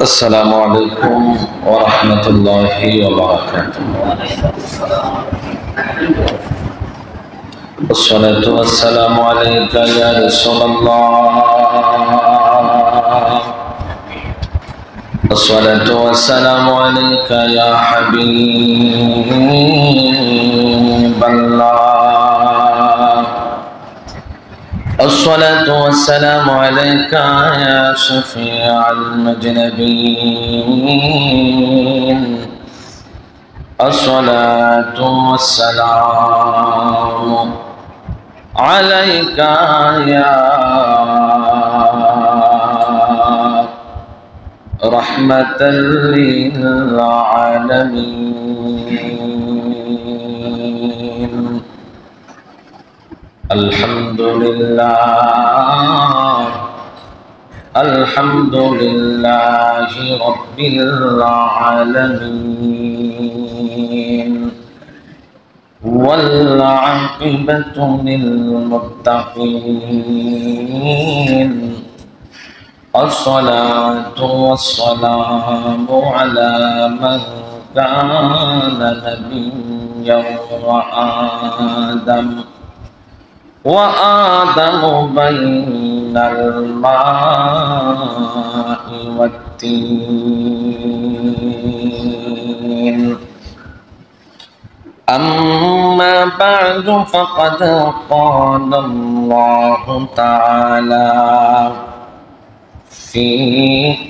السلام عليكم ورحمة الله وبركاته. والصلاة والسلام عليك يا رسول الله. الصلاة والسلام عليك يا حبيب الله. الصلاة والسلام عليك يا شفيع المذنبين. الصلاة والسلام عليك يا رحمة للعالمين. الحمد لله الحمد لله رب العالمين، والعاقبة للمتقين. الصلاة والسلام على من كان نبيا وآدم بين الماء والتين. أما بعد فقد قال الله تعالى في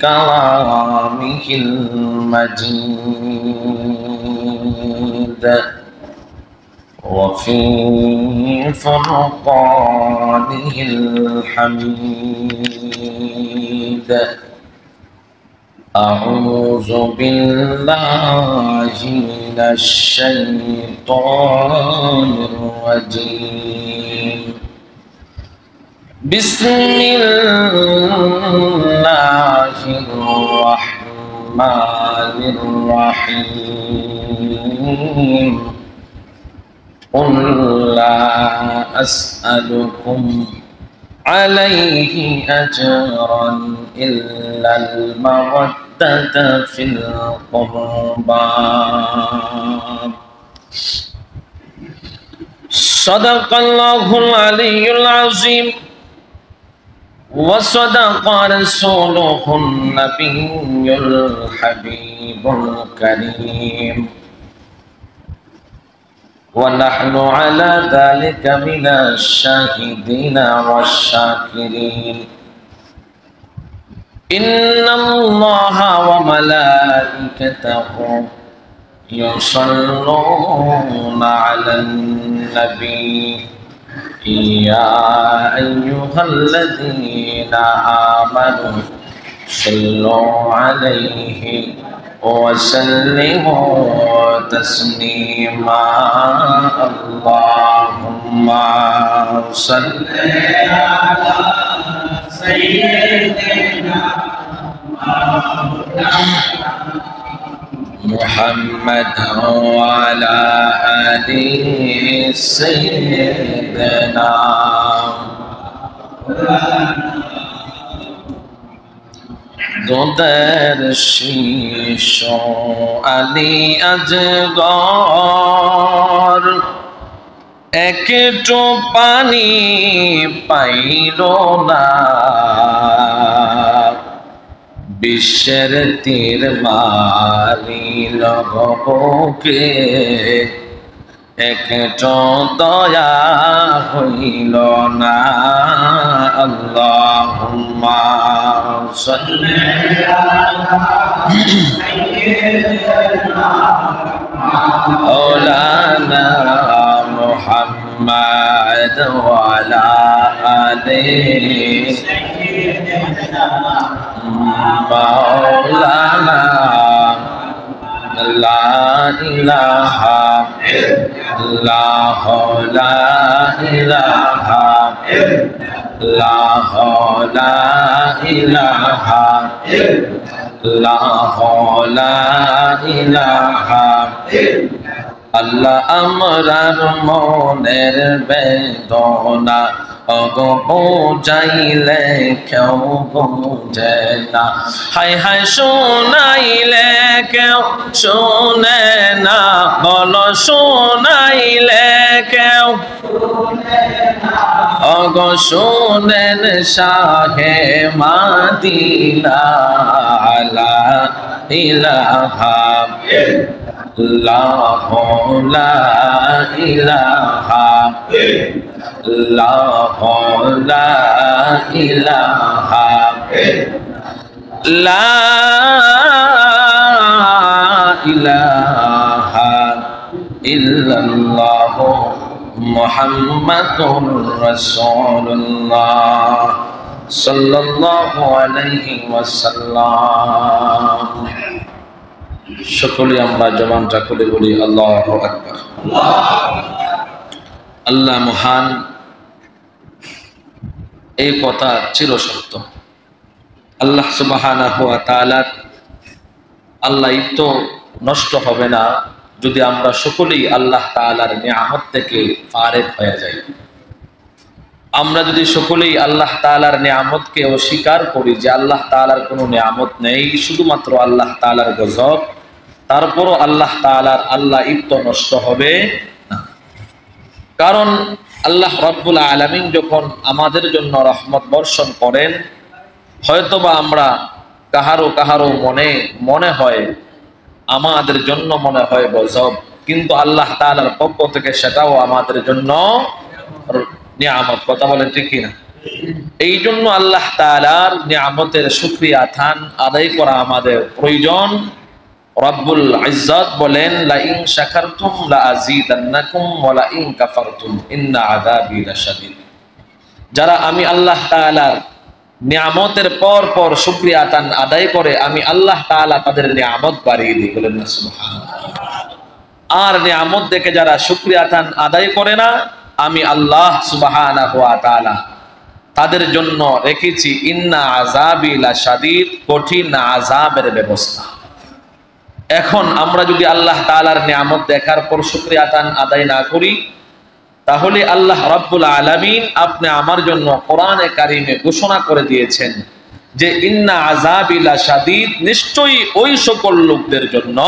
كلامه المجيد وفي فرقانه الحميد. أعوذ بالله من الشيطان الرجيم. بسم الله الرحمن الرحيم. قل لا أسألكم عليه أجرا إلا المودة في القربى. صدق الله العلي العظيم، وصدق رسوله النبي الحبيب الكريم، ونحن على ذلك من الشاهدين والشاكرين. إن الله وملائكته يصلون على النبي يا أيها الذين آمنوا صلوا عليه وسلموا تسليما. اللهم صل على سيدنا محمد وعلى آل سيدنا. দুধের শীষ আলী আজগর একটু পানি পাইল না। বিশ্বের তীর মারিল বুকে একটু দয়া হইল না। আল্লাহুম্মা সাল্লি আলা সাইয়্যিদিনা মাওলানা মুহাম্মদ ওয়া আলা আলি সাইয়্যিদিনা মাওলানা। লা ইলাহা ইল্লাল্লাহ লা ইলাহা ইল্লাল্লাহ লা ইলাহা ইল্লাল্লাহ লা ইলাহা। আল্লাহ আমরার মনের বেদনা অগো বুঝাইলে কেউ বুঝে না, হায় হায় শোনাইলে কেউ শোনে না, বলো শোনাইলে কেউ অগো শোনেন শাহে মাদিনা, লা ইলাহা ইল্লাল্লাহু লা ইলাহা ইল্লাল্লাহু লা ইলাহা লা ইলাহা ইল্লাল্লাহু মুহাম্মাদুর রাসূলুল্লাহ সাল্লাল্লাহু আলাইহি ওয়াসাল্লাম। সকলে আমরা জবানটা খুলে বলি আল্লাহু আকবার। আল্লাহ মহান, এই কথা চিরসত্য। আল্লাহ সুবহানাহু ওয়া তাআলা আল্লাহ তো নষ্ট হবে না যদি আমরা সকলেই আল্লাহ তাআলার নিয়ামত থেকে ফারেক হয়ে যাই। আমরা যদি সকলেই আল্লাহ তাআলার নিয়ামতকে অস্বীকার করি যে আল্লাহ তাআলার কোনো নিয়ামত নেই, শুধুমাত্র আল্লাহ তাআলার গজব, তারপরও আল্লাহ তাআলার আল্লাহ তো নষ্ট হবে না। কারণ আল্লাহ রাব্বুল আলামিন যখন আমাদের জন্য রহমত বর্ষণ করেন, হয়তোবা আমরা কাহারো মনে হয় আমাদের জন্য মনে হয় গজব, কিন্তু আল্লাহ তাআলার পক্ষ থেকে সেটাও আমাদের জন্য নিয়ামত। কথা বলেন ঠিক কিনা? এই জন্য আল্লাহ তাআলার নিয়ামতের শুকরিয়া আদায় করা আমাদের প্রয়োজন। রব্বুল ইজ্জত বলেন, লা ইন শাকারতুম লা আযীদান্নাকুম ওয়া লা ইন কাফারতুম ইন্না আযাবি লাশাদীদ। যারা আমি আল্লাহ তাআলার নিয়ামতের পর পর শুকরিয়া আদায় করে, আমি আল্লাহ তাআলা তাদের নিয়ামত বাড়িয়ে দিই। বলেন না সুবহানাল্লাহ। আর নিয়ামত দেখে যারা শুকরিয়া আদায় করে না, আমি আল্লাহ সুবহানাহু ওয়া তাআলা তাদের জন্য রেখেছি ইন্না আযাবি লাশাদীদ, কঠিন আযাবের ব্যবস্থা। এখন আমরা যদি আল্লাহ তাআলার নিয়ামত দেখার পর শুকরিয়া আদায় না করি, তাহলে আল্লাহ রাব্বুল আলামিন আপনি আমার জন্য কোরআনে কারিমে ঘোষণা করে দিয়েছেন যে ইন্না আযাবি লাশাদীদ, নিশ্চয়ই ওই সকল লোকদের জন্য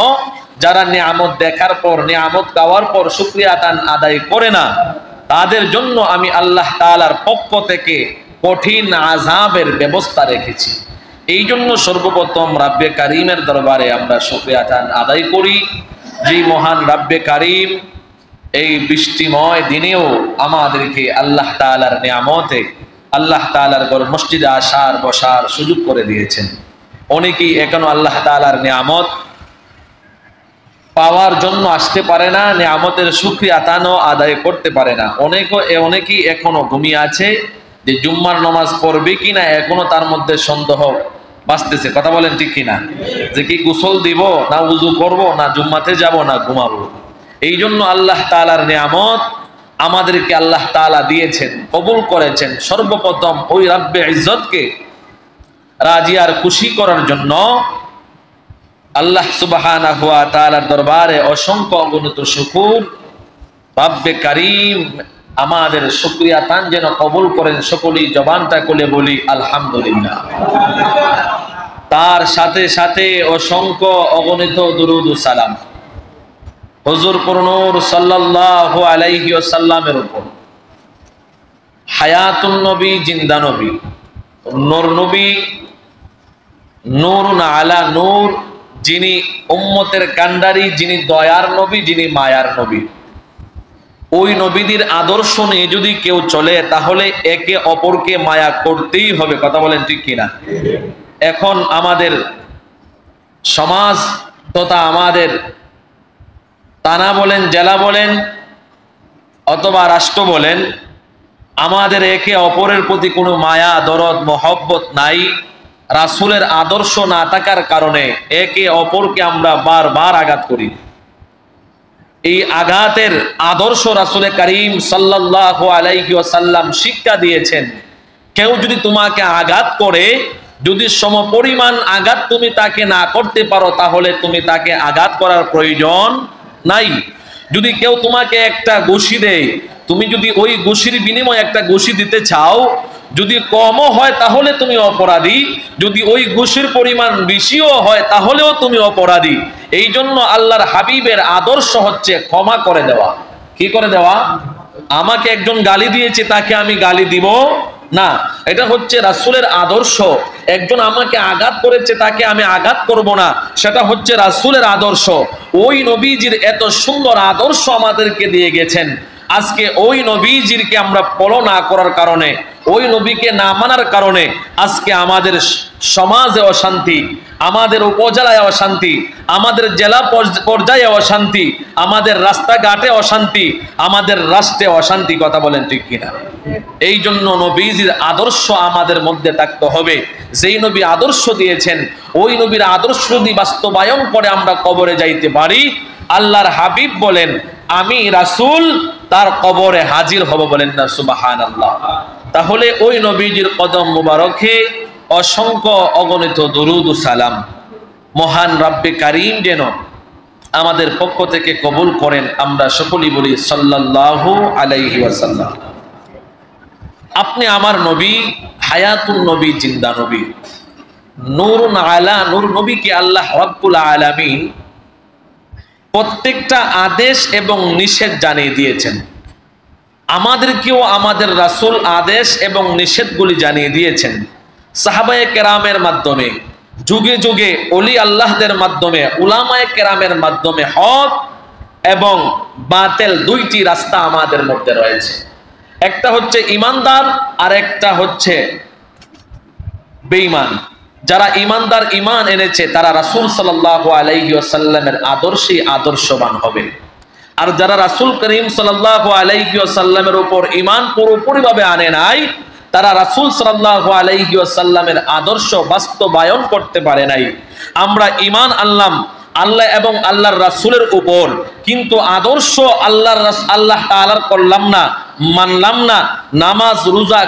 যারা নিয়ামত দেখার পর, নিয়ামত পাওয়ার পর শুকরিয়া আদায় করে না, তাদের জন্য আমি আল্লাহ তাআলার পক্ষ থেকে কঠিন আযাবের ব্যবস্থা রেখেছি। এই জন্য সর্বপ্রথম রাব্বে কারিমের দরবারে আমরা শুকরিয়া আদায় করি, যে মহান রাব্বে কারিম এই বৃষ্টিময় দিনেও আমাদেরকে আল্লাহ তাআলার নিয়ামতে, আল্লাহ তাআলার ঘর মসজিদে আসার বসার সুযোগ করে দিয়েছেন। অনেকেই এখনো আল্লাহ তাআলার নিয়ামত পাওয়ার জন্য আসতে পারে না, নিয়ামতের শুকরিয়া আদায় করতে পারে না। অনেকেই এখনো ঘুমিয়ে আছে যে জুম্মার নামাজ পড়বে কিনা, এখনো তার মধ্যে সন্দেহ বাঁচতেছে। কথা বলেন ঠিক কিনা? যে কি গোসল দিব না উযু করব না জুম্মাতে যাব না ঘুমাবো। এই জন্য আল্লাহ তাআলার নিয়ামত আমাদেরকে আল্লাহ তাআলা দিয়েছেন, কবুল করেছেন। সর্বপ্রথম ওই রাব্বে ইজ্জতকে রাজি আর খুশি করার জন্য আল্লাহ সুবহানাহু ওয়া তাআলার দরবারে অসংখ্য অগণিত শুকর। রাব্বে কারীম আমাদের শুকরিয়া যেন কবুল করেন। সকলেই জবানটা খুলে বলি আলহামদুলিল্লাহ। তার সাথে সাথে অসংখ্য অগণিত দুরূদ ও সালাম হুজুর পুরনূর সাল্লাল্লাহু আলাইহি ওয়াসাল্লামের উপর, হায়াতুন নবী, জিন্দা নবী, নূর নবী, নূরুন আলা নূর, যিনি উম্মতের কান্ডারি, যিনি দয়ার নবী, যিনি মায়ার নবী। ওই নবীদের আদর্শ নিয়ে যদি কেউ চলে, তাহলে একে অপরকে মায়া করতেই হবে। কথা বলেন ঠিক কিনা? এখন আমাদের সমাজ তথা আমাদের থানা বলেন, জেলা বলেন অথবা রাষ্ট্র বলেন, আমাদের একে অপরের প্রতি কোনো মায়া, দরদ, মহব্বত নাই। রাসূলের আদর্শ না থাকার কারণে একে অপরকে আমরা বারবার আঘাত করি। এই আঘাতের আদর্শ রাসূল করিম সাল্লাল্লাহু আলাইহি ওয়াসাল্লাম শিক্ষা দিয়েছেন। কেউ যদি তোমাকে আঘাত করে, যদি সমপরিমাণ আঘাত তুমি তাকে না করতে পারো, তাহলে তুমি তাকে আঘাত করার প্রয়োজন নাই। যদি কেউ তোমাকে একটা ঘুষি দেয়, তুমি যদি ওই ঘুষির বিনিময়ে একটা ঘুষি দিতে চাও, যদি কমও হয় তাহলে তুমি অপরাধী, যদি ওই ঘুষির পরিমাণ বেশিও হয় তাহলেও তুমি অপরাধী। এই জন্য আল্লাহর হাবিবের আদর্শ হচ্ছে ক্ষমা করে দেওয়া। কি করে দেওয়া? আমাকে একজন গালি দিয়েছে, তাকে আমি গালি দিব না, এটা হচ্ছে রাসূলের আদর্শ। একজন আমাকে আঘাত করেছে, তাকে আমি আঘাত করব না, সেটা হচ্ছে রাসূলের আদর্শ। ওই নবীজির এত সুন্দর আদর্শ আমাদেরকে দিয়ে গেছেন। আজকে ওই নবীজিরকে আমরা ফলো না করার কারণে, ওই নবীকে না মানার কারণে আজকে আমাদের সমাজে অশান্তি, আমাদের উপজেলায় অশান্তি, আমাদের জেলা পর্যায়ে অশান্তি, আমাদের রাস্তাঘাটে অশান্তি, আমাদের রাষ্ট্রে অশান্তি। কথা বলেন ঠিক কিনা? এই জন্য নবীজির আদর্শ আমাদের মধ্যে থাকতে হবে। যেই নবী আদর্শ দিয়েছেন, ওই নবীর আদর্শ যদি বাস্তবায়ন করে আমরা কবরে যাইতে পারি, আল্লাহর হাবিব বলেন আমি রাসূল তার কবরে হাজির হব। বলেন না সুবহানাল্লাহ। তাহলে ওই নবীজির কদম মুবারকে অসংখ্য অগণিত দরুদ ও সালাম। মহান রব্বে কারীম যেন আমাদের পক্ষ থেকে কবুল করেন। আমরা সকলেই বলি সাল্লাল্লাহু আলাইহি ওয়াসাল্লাম। আপনি আমার নবী, হায়াতুন নবী, জিন্দা নবী, নূরুন আলা নূর। নবীকে আল্লাহ রাব্বুল আলামিন প্রত্যেকটা আদেশ এবং নিষেধ জানিয়ে দিয়েছেন। আমাদেরকেও আমাদের রাসূল আদেশ এবং নিষেধগুলি জানিয়ে দিয়েছেন সাহাবায়ে কেরামের মাধ্যমে, যুগে যুগে ওলি আল্লাহদের মাধ্যমে, উলামায়ে কেরামের মাধ্যমে। হক এবং বাতিল দুইটি রাস্তা আমাদের মধ্যে রয়েছে। একটা হচ্ছে ইমানদার আর একটা হচ্ছে বেঈমান। যারা ইমানদার, ইমান এনেছে, তারা রাসূল সাল্লাল্লাহু আলাইহি ওয়াসাল্লামের আদর্শে আদর্শবান হবে। আর যারা রাসূল করিম সাল্লাল্লাহু আলাইহি ওয়াসাল্লামের উপর ইমান পুরোপুরিভাবে আনে নাই, তারা রাসূল সাল্লাল্লাহু আলাইহি ওয়াসাল্লামের আদর্শ বাস্তবায়ন করতে পারে নাই। আমরা ইমান আনলাম আল্লাহ এবং আল্লাহর রাসূলের উপর, কিন্তু আদর্শ আল্লাহ তাআলার করলাম না, মানলাম না, নামাজ রোজা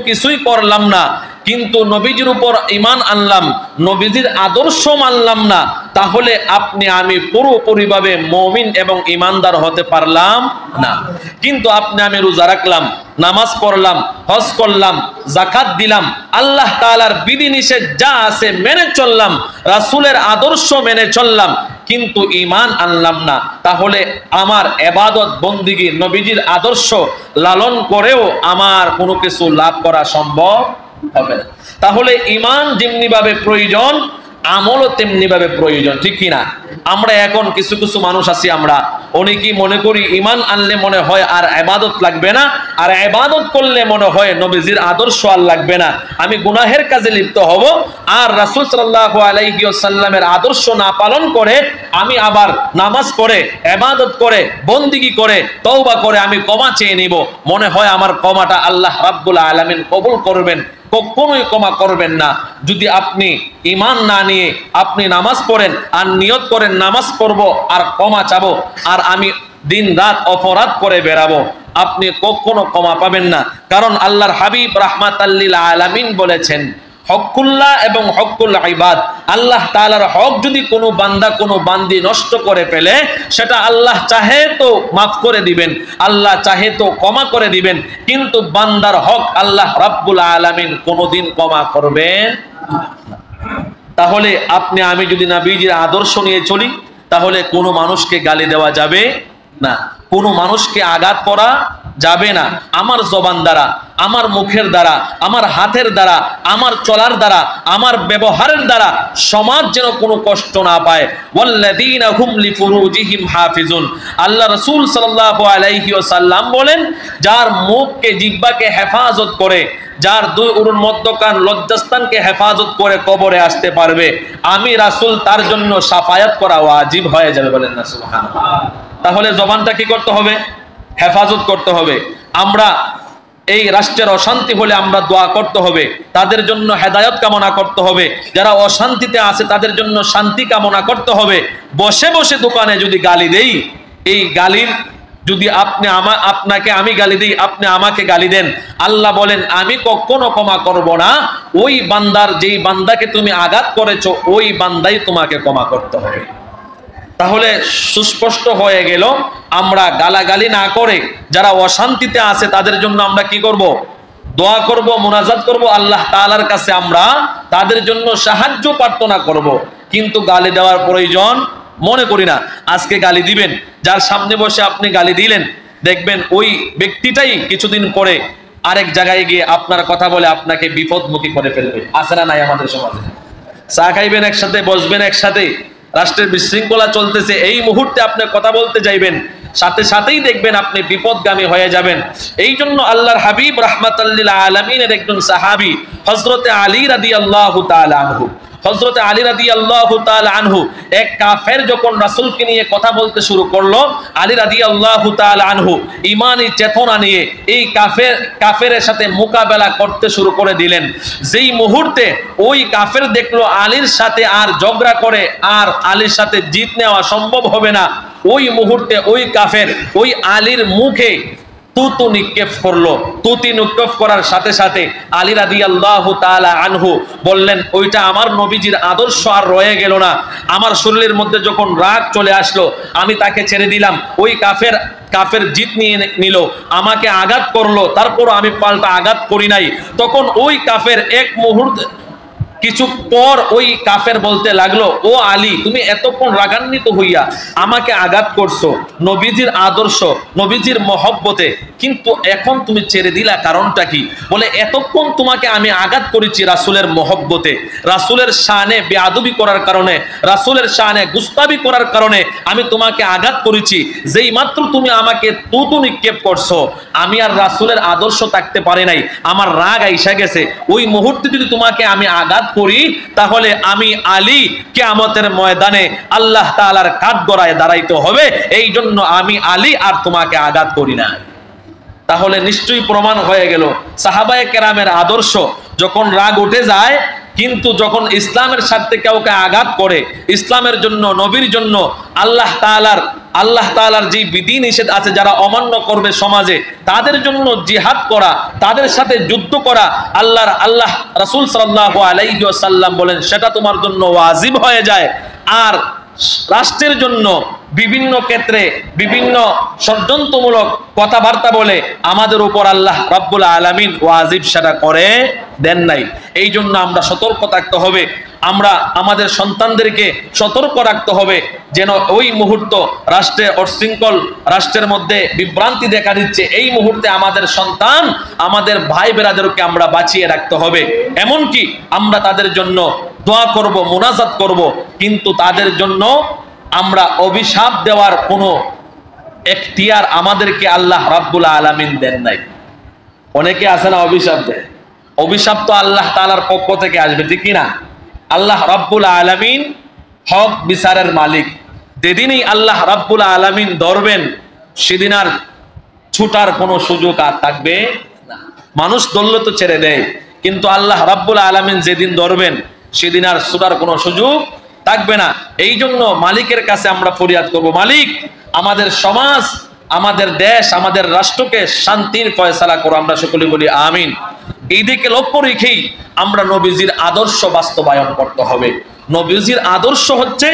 কিছুই করলাম না, কিন্তু নবীজির উপর ঈমান আনলাম, নবীজির আদর্শ মানলাম না, তাহলে আপনি আমি পুরোপুরিভাবে মুমিন এবং ঈমানদার হতে পারলাম না। কিন্তু আপনি আমি রোজা রাখলাম, নামাজ পড়লাম, হজ করলাম, যাকাত দিলাম, আল্লাহ তাআলার বিধিনিষেধ যা আছে মেনে চললাম, রাসূলের আদর্শ মেনে চললাম, কিন্তু ঈমান আনলাম না, তাহলে আমার ইবাদত বন্দেগী নবীজির আদর্শ লালন করেও আমার কোনো কিছু লাভ করা সম্ভব হবে না। তাহলে ঈমান যেমনি ভাবে প্রয়োজন, আমলও তেমনি ভাবে প্রয়োজন, ঠিক কিনা? আমরা এখন কিছু কিছু মানুষ আছি, আমরা অনেকেই মনে করি ঈমান আনলে মনে হয় আর ইবাদত লাগবে না, আর ইবাদত করলে মনে হয় নবীজির আদর্শ আর লাগবে না, আমি গুনাহের কাজে লিপ্ত হব, আর রাসূল সাল্লাল্লাহু আলাইহি ওয়াসাল্লামের আদর্শ না পালন করে আমি আবার নামাজ পড়ে, ইবাদত করে, বন্দেগী করে, তওবা করে আমি ক্ষমা চেয়ে নিব, মনে হয় আমার ক্ষমাটা আল্লাহ রাব্বুল আলামিন কবুল করবেন। কখনোই ক্ষমা করবেন না। যদি আপনি ঈমান না নিয়ে আপনি নামাজ পড়েন আর নিয়ত করেন নামাজ পড়ব আর ক্ষমা চাবো, আর আমি দিন রাত অপরাধ করে বেড়াবো, আপনি কখনো ক্ষমা পাবেন না। কারণ আল্লাহর হাবিব রাহমাতাল লিল আলামিন বলেছেন, হকুল্লাহ এবং হকুল ইবাদ, আল্লাহ তাআলার হক যদি কোনো বান্দা কোনো বান্দি নষ্ট করে ফেলে, সেটা আল্লাহ চাহে তো মাফ করে দিবেন, আল্লাহ চাহে তো ক্ষমা করে দিবেন, কিন্তু বান্দার হক আল্লাহ রাব্বুল আলামিন কোনোদিন ক্ষমা করবেন না। তাহলে আপনি আমি যদি নবীজির আদর্শ নিয়ে চলি, তাহলে কোনো মানুষকে গালি দেওয়া যাবে না, কোনো মানুষকে আঘাত করা যাবে না। আমার জবান দ্বারা, আমার মুখের দ্বারা, আমার হাতের দ্বারা, আমার চলার দ্বারা, আমার ব্যবহারের দ্বারা সমাজ যেন কোনো কষ্ট না পায়। ওয়াল্লাযীনা হুম লিফুরুজিহিম হাফিজুন। আল্লাহ রাসূল সাল্লাল্লাহু আলাইহি ওয়াসাল্লাম বলেন, যার মুখকে, জিহ্বাকে হেফাজত করে, যার দুই উরুর মধ্যকান লজ্জাস্থানকে হেফাজত করে কবরে আসতে পারবে, আমি রাসূল তার জন্য শাফায়াত করা ওয়াজিব হয়ে যাবে। বলেন না সুবহানাল্লাহ। তাহলে জবানটা কি করতে হবে? হেফাজত করতে হবে। আমরা এই রাষ্ট্রের অশান্তি হলে আমরা দোয়া করতে হবে, তাদের জন্য হেদায়েত কামনা করতে হবে, যারা অশান্তিতে আছে তাদের জন্য শান্তি কামনা করতে হবে। বসে বসে দোকানে যদি গালি দেই, এই গালির যদি আপনাকে আমি গালি দিই, আপনি আমাকে গালি দেন, আল্লাহ বলেন আমি কখনো ক্ষমা করব না। ওই বান্দার, যেই বান্দাকে তুমি আঘাত করেছো, ওই বান্দাই তোমাকে ক্ষমা করতে হবে। তাহলে সুস্পষ্ট হয়ে গেল, আমরা গালাগালি না করে যারা অশান্তিতে আছে তাদের জন্য আমরা কি করব? দোয়া করব, মুনাজাত করব, আল্লাহ তাআলার কাছে আমরা তাদের জন্য সাহায্য প্রার্থনা করব। কিন্তু গালি দেওয়ার প্রয়োজন মনে করি না। আজকে গালি দিবেন, যার সামনে বসে আপনি গালি দিলেন, দেখবেন ওই ব্যক্তিটাই কিছুদিন পরে আরেক জায়গায় গিয়ে আপনার কথা বলে আপনাকে বিপদমুখী করে ফেলবে। আছে না নাই আমাদের সমাজে? চা খাইবেন একসাথে, বসবেন একসাথে, রাষ্ট্রের বিশৃঙ্খলা চলতেছে, এই মুহূর্তে আপনি কথা বলতে যাইবেন, সাথে সাথেই দেখবেন আপনি বিপদগামী হয়ে যাবেন। এই জন্য আল্লাহর হাবিব রাহমাতাল লিল আলামিনের একজন সাহাবী হযরতে আলী রাদিয়াল্লাহু তাআলা আনহু, হযরতে আলী রাদিয়াল্লাহু তাআলা আনহু এক কাফের যখন রাসূলকে নিয়ে কথা বলতে শুরু করলো, আলী রাদিয়াল্লাহু তাআলা আনহু ঈমানী চেতনা নিয়ে এই কাফেরের সাথে মোকাবেলা করতে শুরু করে দিলেন। যেই মুহূর্তে ওই কাফের দেখলো আলীর সাথে আর ঝগড়া করে আর আলীর সাথে জিত নেওয়া সম্ভব হবে না, ওই মুহূর্তে ওই কাফের ওই আলীর মুখে তুতু নিক্ষেপ করলো। তুতি নিক্ষেপ করার সাথে সাথে আলী রাদিয়াল্লাহু তাআলা আনহু বললেন, ওইটা আমার নবীজির আদর্শ আর রয়ে গেল না। আমার শরীরের মধ্যে যখন রাগ চলে আসলো, আমি তাকে ছেড়ে দিলাম। ওই কাফের জিত নিয়ে নিল, আমাকে আঘাত করলো, তারপর আমি পাল্টা আঘাত করি নাই। তখন ওই কাফের এক মুহূর্তে কিছু পর ওই কাফের বলতে লাগলো, ও আলী, তুমি এতক্ষণ রাগান্বিত হইয়া আমাকে আঘাত করছো নবীজির আদর্শ, নবীজির মহব্বতে, কিন্তু এখন তুমি ছেড়ে দিলা, কারণটা কি? বলে, এতক্ষণ তোমাকে আমি আঘাত করেছি রাসূলের মহব্বতে, রাসূলের শানে বেয়াদবি করার কারণে, রাসূলের শানে গুস্তাবি করার কারণে আমি তোমাকে আঘাত করেছি। যেই মাত্র তুমি আমাকে তুতু নিক্ষেপ করছো, আমি আর রাসূলের আদর্শ থাকতে পারে নাই, আমার রাগ আইসা গেছে। ওই মুহূর্তে যদি তোমাকে আমি আঘাত করি, তাহলে আমি আলী কিয়ামতের ময়দানে আল্লাহ তাআলার কাঠগড়ায় দাঁড়াইতে হবে। এই জন্য আমি আলী আর তোমাকে আঘাত করি না। তাহলে নিশ্চয়ই প্রমাণ হয়ে গেল সাহাবায়ে কেরামের আদর্শ। যখন রাগ উঠে যায়, কিন্তু যখন ইসলামের স্বার্থে কাউকে আঘাত করে, ইসলামের জন্য, নবীর জন্য, আল্লাহ তাআলার যে বিধি নিষেধ আছে যারা অমান্য করবে সমাজে, তাদের জন্য জিহাদ করা, তাদের সাথে যুদ্ধ করা, আল্লাহ রাসূল সাল্লাল্লাহু আলাইহি ওয়াসাল্লাম বলেন সেটা তোমার জন্য ওয়াজিব হয়ে যায়। আর রাষ্ট্রের জন্য বিভিন্ন ক্ষেত্রে বিভিন্ন ষড়যন্ত্রমূলক কথাবার্তা বলে আমাদের উপর আল্লাহ রাব্বুল আলামিন ওয়াজিব সেটা করে দেন নাই। এই জন্য আমরা সতর্ক থাকতে হবে, আমরা আমাদের সন্তানদেরকে সতর্ক রাখতে হবে যেন ওই মুহূর্ত রাষ্ট্রে অশৃঙ্খল, রাষ্ট্রের মধ্যে বিভ্রান্তি দেখা দিচ্ছে, এই মুহূর্তে আমাদের সন্তান, আমাদের ভাই বেরাদেরকে আমরা বাঁচিয়ে রাখতে হবে। এমনকি আমরা তাদের জন্য দোয়া করব, মুনাজাত করব, কিন্তু তাদের জন্য আমরা অভিশাপ দেওয়ার কোনো এখতিয়ার আমাদেরকে আল্লাহ রাব্বুল আলামিন দেন নাই। অনেকে আছে না অভিশাপ দেয়, অভিশাপ তো আল্লাহ তাআলার পক্ষ থেকে আসবে, ঠিক কি না? আল্লাহ রাব্বুল আলামিন হক বিচারের মালিক। যেদিনই আল্লাহ রাব্বুল আলামিন ধরবেন, সেদিন আর ছুটার কোনো সুযোগ আর থাকবে না। মানুষ ধরলে তো ছেড়ে দেয়, কিন্তু আল্লাহ রাব্বুল আলামিন যেদিন ধরবেন, সেদিন আর ছুটার কোনো সুযোগ থাকবে না। এই জন্য মালিকের কাছে আমরা ফরিয়াদ করব, মালিক আমাদের সমাজ, আমাদের দেশ, আমাদের রাষ্ট্রকে শান্তির ফয়সালা করো। আমরা সকলে বলি আমিন। এই দিকে লক্ষ্য রেখেই আমরা নবীজির আদর্শ বাস্তবায়ন করতে হবে। নবীজির আদর্শ হচ্ছে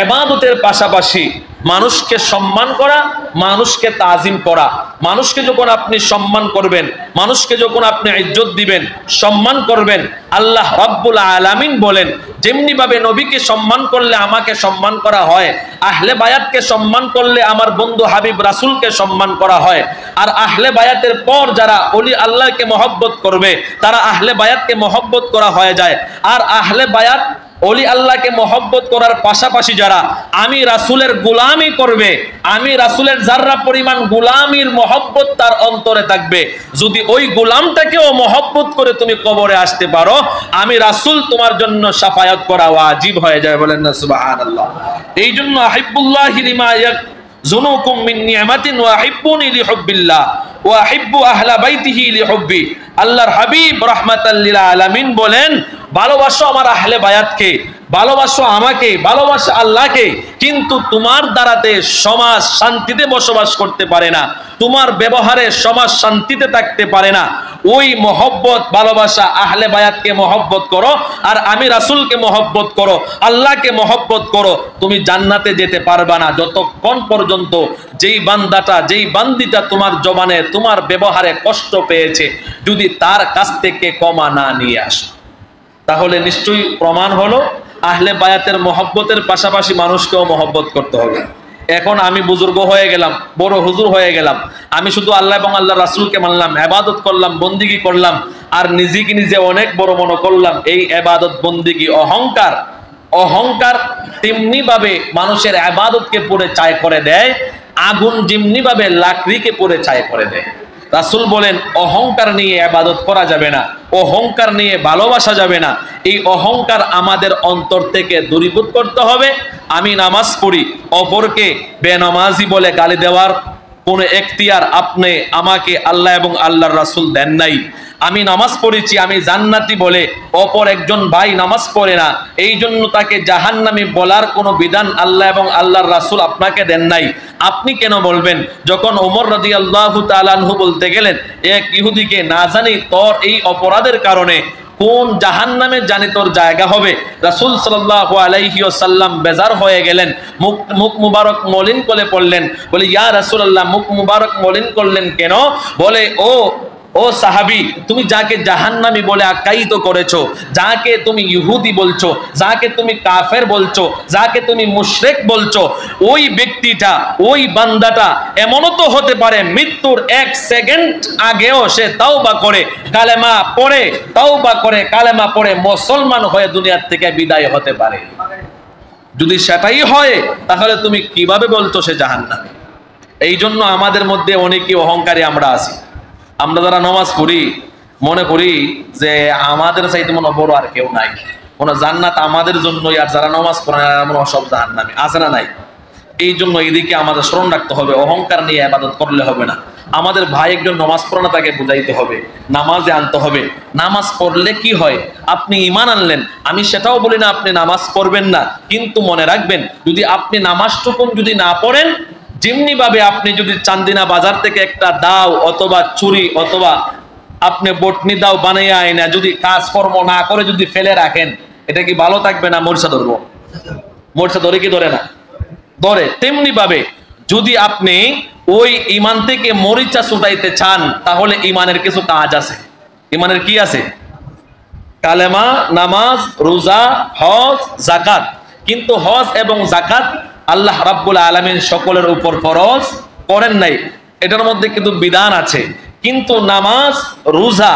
ইবাদতের পাশাপাশি মানুষকে সম্মান করা, মানুষকে তাজিম করা। মানুষকে যখন আপনি সম্মান করবেন, মানুষকে যখন আপনি ইজ্জত দিবেন, সম্মান করবেন, আল্লাহ রাব্বুল আলামিন বলেন যেমনি ভাবে নবীকে সম্মান করলে আমাকে সম্মান করা হয়, আহলে বায়াতকে সম্মান করলে আমার বন্ধু হাবিব রাসূলকে সম্মান করা হয়। আর আহলে বায়াতের পর যারা ওলি আল্লাহকে মহব্বত করবে, তারা আহলে বায়াতকে মহব্বত করা হয়ে যায়। আর আহলে বায়াত ওলি আল্লাহকে মহব্বত করার পাশাপাশি যারা আমি রাসূলের গোলামি করবে, আমি রাসূলের যাররা পরিমাণ গোলামির মহব্বত তার অন্তরে থাকবে, যদি ওই গোলামটাকেও মহব্বত করে তুমি কবরে আসতে পারো, আমি রাসূল তোমার জন্য শাফায়াত করা ওয়াজিব হয়ে যায়। বলেন না সুবহানাল্লাহ। এই জন্য আহিব্বুল্লাহি লিমা ইয়াকজুনুকুম মিন নি'মাতিন ওয়া আহিব্বুনি লিহুব্বিল্লাহ। ওয়া আহিব্বু আহলা বাইতিহি লিহুব্বি। আল্লাহর হাবিব রাহমাতাল লিল আলামিন বলেন, ভালোবাসো আমার আহলে বায়াতকে, ভালোবাসো আমাকে, ভালোবাসো আল্লাহকে, কিন্তু তোমার দ্বারাতে সমাজ শান্তিতে বসবাস করতে পারে না, তোমার ব্যবহারে সমাজ শান্তিতে থাকতে পারে না। ওই মহব্বত ভালোবাসা আহলে বায়াতকে মহব্বত করো, আর আমি রাসূলকে মহব্বত করো, আল্লাহকে মহব্বত করো, তুমি জান্নাতে যেতে পারবা না যতক্ষণ পর্যন্ত যেই বান্দাটা, যেই বান্দিটা তোমার জবানে, তোমার ব্যবহারে কষ্ট পেয়েছে, যদি তার কাছ থেকে ক্ষমা না নিয়ে আসো। তাহলে নিশ্চয়ই প্রমাণ হলো আহলে বায়াতের মহব্বতের পাশাপাশি মানুষকেও মহব্বত করতে হবে। এখন আমি বুজুর্গ হয়ে গেলাম, বড় হুজুর হয়ে গেলাম, আমি শুধু আল্লাহ এবং আল্লাহ রাসূলকে মানলাম, ইবাদত করলাম, বন্দিগি করলাম, আর নিজেকে নিজে অনেক বড় মনে করলাম। এই ইবাদত বন্দিগি অহংকার, অহংকার তেমনি ভাবে মানুষের ইবাদতকে পুড়ে ছাই করে দেয়, আগুন যেমনি ভাবে লাকড়িকে পুড়ে ছাই করে দেয়। রাসূল বলেন, অহংকার নিয়ে ইবাদত করা যাবে না, অহংকার নিয়ে ভালোবাসা যাবে না। এই অহংকার আমাদের অন্তর থেকে দূরীভূত করতে হবে। আমি নামাজ পড়ি, অপরকে বেনামাজি বলে গালি দেওয়ার কোন এখতিয়ার আপনি আমাকে আল্লাহ এবং আল্লাহর রাসূল দেন নাই। আমি নামাজ পড়েছি, আমি জান্নাতি বলে অপর একজন ভাই নামাজ পড়ে না, এই জন্য তাকে জাহান্নামী বলার কোনো বিধান আল্লাহ এবং আল্লাহর রাসূল আপনাকে দেন নাই। আপনি কেন বলবেন? যখন ওমর রাদিয়াল্লাহু তাআলা আনহু বলতে গেলেন এক ইহুদিকে, না জানি তোর এই অপরাধের কারণে কোন জাহান্নামে জানি তোর জায়গা হবে, রাসূল সাল্লাল্লাহু আলাইহি ওয়াসাল্লাম বেজার হয়ে গেলেন, মুখ মুবারক মলিন করে পড়লেন। বলে, ইয়া রাসূলুল্লাহ, মুখ মুবারক মলিন করলেন কেন? বলে, ও সাহাবী, তুমি যাকে জাহান্নামী বলে আখ্যায়িত করেছো, যাকে তুমি ইহুদি বলছো, যাকে তুমি কাফের বলছো, যাকে তুমি মুশরিক বলছো, ওই ব্যক্তিটা, ওই বান্দাটা এমনও তো হতে পারে মৃত্যুর 1 সেকেন্ড আগেও সে তাওবা করে কালেমা পড়ে, তাওবা করে কালেমা পড়ে মুসলমান হয়ে দুনিয়ার থেকে বিদায় হতে পারে। যদি সেটাই হয়, তাহলে তুমি কিভাবে বলছো সে জাহান্নামী? এই জন্য আমাদের মধ্যে অনেকে অহংকারী আমরা আছি। আমরা যারা নামাজ পড়ি মনে করি যে আমাদের চাইতে মনে বড় আর কেউ নাই, মনে জান্নাত আমাদের জন্যই, আর যারা নামাজ পড়ে না মনে সব জাহান্নামী, আছে না নাই? এই জন্য এদিকে আমাদের স্মরণ রাখতে হবে, অহংকার নিয়ে ইবাদত করলে হবে না। আমাদের ভাই একজন নামাজ পড়ে না, তাকে বুঝাইতে হবে, নামাজে আনতে হবে। নামাজ পড়লে কি হয়? আপনি ঈমান আনলেন, আমি সেটাও বলি না আপনি নামাজ পড়বেন না, কিন্তু মনে রাখবেন, যদি আপনি নামাজটুকুন যদি না পড়েন, যেমনি ভাবে আপনি যদি চান্দিনা বাজার থেকে একটা দাও অথবা ছুরি অথবা আপনি বটনি দাও বানাইয়া আইনা যদি কাজকর্ম না করে যদি ফেলে রাখেন, এটা কি ভালো থাকবে না মরিচা ধরবো? মরিচা ধরে কি ধরে না? ধরে। তেমনি ভাবে যদি আপনি ওই ঈমান থেকে মরিচা ছুটাইতে চান, তাহলে ঈমানের কিছু কাজ আছে। ঈমানের কি আছে? কালেমা, নামাজ, রোজা, হজ, যাকাত। কিন্তু হজ এবং যাকাত আল্লাহ রাব্বুল আলামিন সকলের উপর ফরজ করেন নাই, এটার মধ্যে কিন্তু বিধান আছে। কিন্তু নামাজ, রোজা,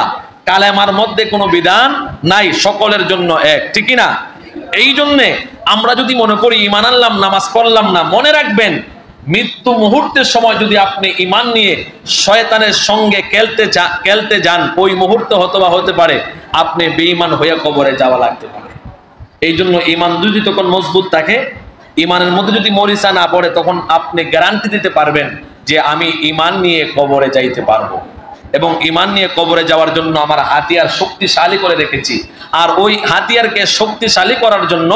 কালেমার মধ্যে কোনো বিধান নাই, সকলের জন্য এক, ঠিক না? এই জন্যে আমরা যদি মনে করি ঈমান আনলাম, নামাজ পড়লাম না, মনে রাখবেন মৃত্যু মুহূর্তের সময় যদি আপনি ঈমান নিয়ে শয়তানের সঙ্গে খেলতে যান, ওই মুহূর্তে হতে পারে আপনি বেঈমান হয়ে কবরে যাওয়া লাগতে পারে। এই জন্য ঈমান যদি তখন মজবুত থাকে, ঈমানের মধ্যে যদি মরিচা না পড়ে, তখন আপনি গ্যারান্টি দিতে পারবেন যে আমি ঈমান নিয়ে কবরে যাইতে পারবো, এবং ঈমান নিয়ে কবরে যাওয়ার জন্য আমার হাতিয়ার শক্তিশালী করে রেখেছি। আর ওই হাতিয়ারকে শক্তিশালী করার জন্য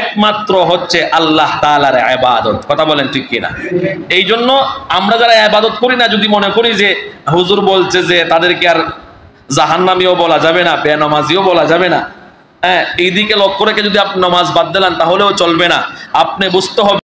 একমাত্র হচ্ছে আল্লাহ তাআলার ইবাদত। কথা বলেন ঠিক কিনা? এই জন্য আমরা যারা ইবাদত করি না, যদি মনে করি যে হুজুর বলছে যে তাদেরকে আর জাহান্নামীও বলা যাবে না, বেনামাজিও বলা যাবে না, এইদিকে লক্ষ্য রেখে যদি আপনি নামাজ বাদ দিলেন, তাহলেও চলবে না। আপনি বুঝতে হবে